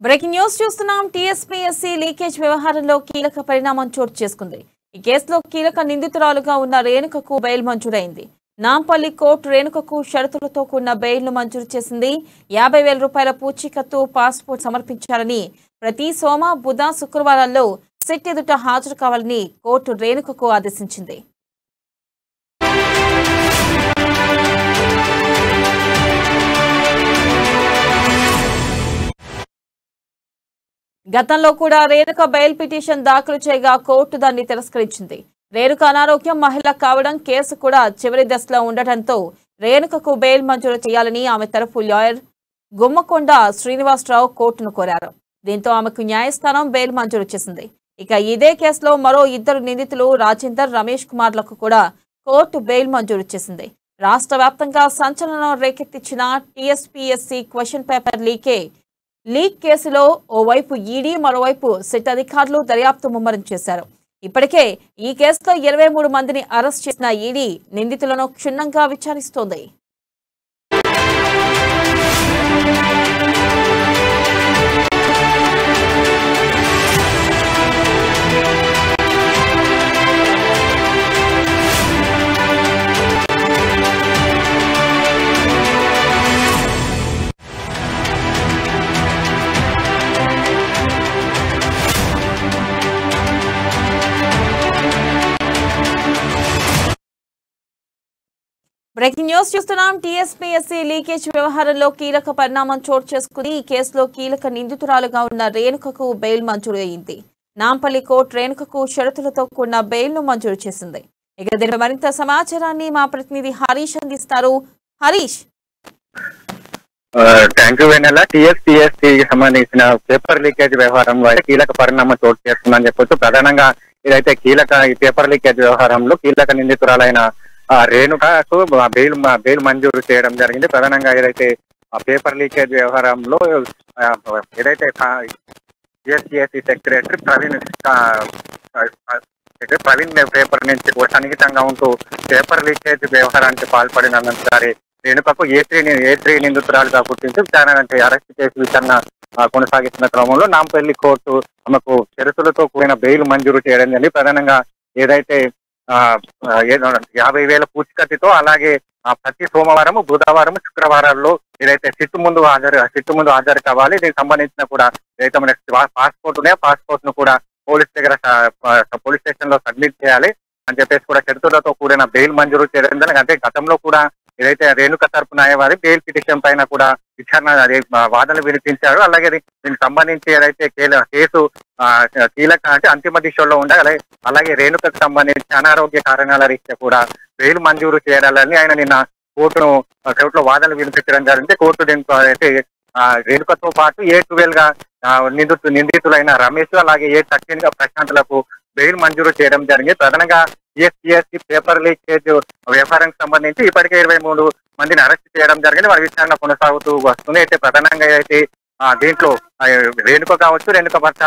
Breaking news చూస్తున్నాం. TSPSC leakage వ్యవహారంలో కీలక పరిణామం చోటు చేసుకుంది. ఈ కేసులో కీలక నిందితురాలుగా ఉన్న రేణుకకు బెయిల్ మంజూరైంది. నాంపల్లి కోర్టు రేణుకకు షరతులతో కూడిన బెయిల్ను మంజూరు చేసింది. 50,000 రూపాయల పూచీకత్తు, పాస్పోర్ట్ సమర్పించాలని, ప్రతి సోమ, బుధ, శుక్రవారాల్లో సిట్ ఎదుట హాజరు కావాలని కోర్టు రేణుకకు ఆదేశించింది. గతంలో కూడా రేణుక బెయిల్ పిటిషన్ దాఖలు చేయగా కోర్టు దాన్ని తిరస్కరించింది. రేణుక అనారోగ్యం, మహిళ కావడం, కేసు కూడా చివరి దశలో ఉండటంతో రేణుకకు బెయిల్ మంజూరు చేయాలని ఆమె తరఫు లాయర్ గుమ్మకొండ శ్రీనివాసరావు కోర్టును కోరారు. దీంతో ఆమెకు న్యాయస్థానం బెయిల్ మంజూరు చేసింది. ఇక ఇదే కేసులో మరో ఇద్దరు నిందితులు రాజేందర్, రమేష్ కుమార్లకు కూడా కోర్టు బెయిల్ మంజూరు చేసింది. రాష్ట్ర వ్యాప్తంగా సంచలనం రేకెత్తించిన టీఎస్పీఎస్సీ క్వశ్చన్ పేపర్ లీక్ కేసులో ఓవైపు ఈడీ, మరోవైపు సిట్ అధికారులు దర్యాప్తు ముమ్మరం చేశారు. ఇప్పటికే ఈ కేసులో 23 మందిని అరెస్ట్ చేసిన ఈడీ నిందితులను క్షుణ్ణంగా విచారిస్తోంది. బ్రేకింగ్ న్యూస్ చూస్తున్నాం. టీఎస్పీఎస్సీ లీకేజ్ వ్యవహారంలో కీలక పరిణామం చోటు చేసుకుంది. ఈ కేసులో కీలక నిందితురాలుగా ఉన్న రేణుకకు బెయిల్ మంజూరు అయింది. నాంపల్లి కోర్టు రేణుకకు షరతులతో కూడిన బెయిల్ను మంజూరు చేసింది. ఇక దీనిపై మరింత సమాచారాన్ని మా ప్రతినిధి హరీష్ అందిస్తారు. Harish. Thank you Vennela. TSPSC సంబంధించిన పేపర్ లీకేజ్ వ్యవహారంలో కీలక పరిణామం చోటు చేస్తుందని చెప్పొచ్చు. ప్రధానంగా ఇదైతే ఈ పేపర్ లీకేజ్ వ్యవహారంలో కీలక నిందితురాలైన రేణుకకు బెయిల్ మంజూరు చేయడం జరిగింది. ప్రధానంగా ఏదైతే పేపర్ లీకేజ్ వ్యవహారంలో ఏదైతే టీఎస్పీఎస్సీ సెక్రటరీ ప్రవీణ్ పేపర్ నుంచి కూడా సన్నిహితంగా ఉంటూ పేపర్ లీకేజ్ వ్యవహారానికి పాల్పడినందుకు రేణుకకు ఏ3 నిందితురాలుగా గుర్తించి అరెస్ట్ చేసి విచారణ కొనసాగిస్తున్న క్రమంలో నాంపల్లి కోర్టు తమకు షరతులతో కూడిన బెయిల్ మంజూరు చేయడం జరిగింది. ప్రధానంగా ఏదైతే 50,000 పూచీకత్తుతో, అలాగే ప్రతి సోమవారం, బుధవారం, శుక్రవారాల్లో ఏదైతే సిట్ ముందు హాజరు కావాలి. దీనికి సంబంధించిన కూడా ఏదైతే మన పాస్పోర్ట్ ఉన్నాయో పాస్పోర్ట్ ను కూడా పోలీస్ స్టేషన్ లో సబ్మిట్ చేయాలి అని చెప్పేసి కూడా షరతులతో కూడిన బెయిల్ మంజూరు చేయడం జరిగింది. అంటే గతంలో కూడా ఏదైతే రేణుక తరపు న్యాయవాది బెయిల్ పిటిషన్ పైన కూడా విచారణ వాదనలు వినిపించారు. అలాగే దీనికి సంబంధించి ఏదైతే కేసు కీలక అంటే అంతిమ దిశలో ఉండాలి. అలాగే రేణుకకు సంబంధించి అనారోగ్య కారణాల రీత్యా కూడా బెయిల్ మంజూరు చేయాలని ఆయన నిన్న కోర్టులో వాదనలు వినిపించడం జరిగింది. కోర్టు దీంతో అయితే రేణుకతో పాటు A12 గా నిందితులైన రమేష్, అలాగే A13 గా ప్రశాంత్లకు బెయిల్ మంజూరు చేయడం జరిగింది. ప్రధానంగా టీఎస్పీఎస్సీ పేపర్ లీకేజ్ వ్యవహారానికి సంబంధించి ఇప్పటికే 23 మందిని అరెస్ట్ చేయడం జరిగింది. వారి విచారణ కొనసాగుతూ వస్తుంది. అయితే ప్రధానంగా అయితే దీంట్లో రేణుక కావచ్చు, రేణుక భర్త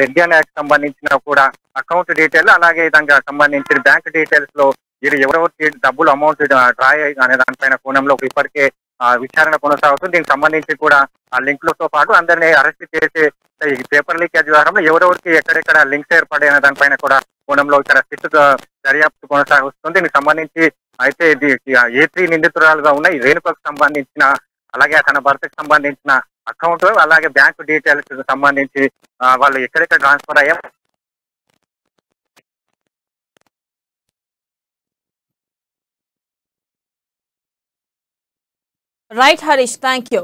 రెడ్డి అనే సంబంధించిన కూడా అకౌంట్ డీటెయిల్, అలాగే దానికి సంబంధించిన బ్యాంక్ డీటెయిల్స్ లో ఇది ఎవరెవరికి డబ్బులు అమౌంట్ డ్రా అనే దానిపైన కోణంలో ఇప్పటికే విచారణ కొనసాగుతుంది. దీనికి సంబంధించి కూడా ఆ లింక్లతో పాటు అందరినీ అరెస్ట్ చేసే ఈ పేపర్ లీకేజ్ వ్యవహారంలో ఎవరెవరికి ఎక్కడెక్కడ లింక్స్ ఏర్పడిన దానిపైన కూడా కోణంలో ఇక్కడ సిట్ దర్యాప్తు కొనసాగుతుంది. దీనికి సంబంధించి అయితే A3 నిందితురాలుగా ఉన్న ఈ రేణుకకు సంబంధించిన, అలాగే తన భర్తకు సంబంధించిన అకౌంట్, అలాగే బ్యాంకు డీటెయిల్స్ సంబంధించి వాళ్ళు ఎక్కడెక్కడ ట్రాన్స్ఫర్ అయ్యారు. Right Harish, thank you.